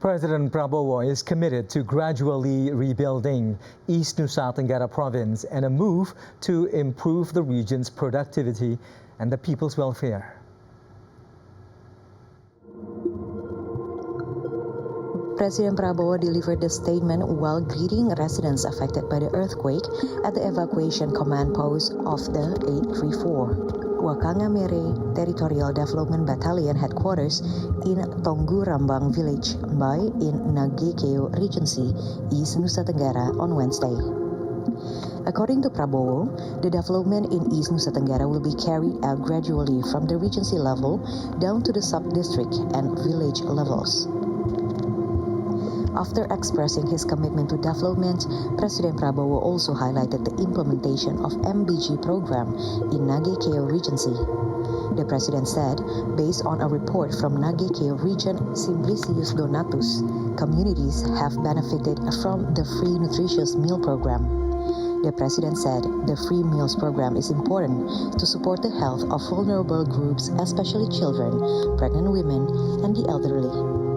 President Prabowo is committed to gradually rebuilding East Nusa Tenggara province and a move to improve the region's productivity and the people's welfare. President Prabowo delivered the statement while greeting residents affected by the earthquake at the evacuation command post of the 834 Wakangamere Territorial Development Battalion headquarters in Tonggu Rambang Village, Mbai in Nagekeo Regency, East Nusa Tenggara on Wednesday. According to Prabowo, the development in East Nusa Tenggara will be carried out gradually from the regency level down to the sub-district and village levels. After expressing his commitment to development, President Prabowo also highlighted the implementation of MBG program in Nagekeo Regency. The president said, based on a report from Nagekeo Region Simplicius Donatus, communities have benefited from the free nutritious meal program. The president said the free meals program is important to support the health of vulnerable groups, especially children, pregnant women, and the elderly.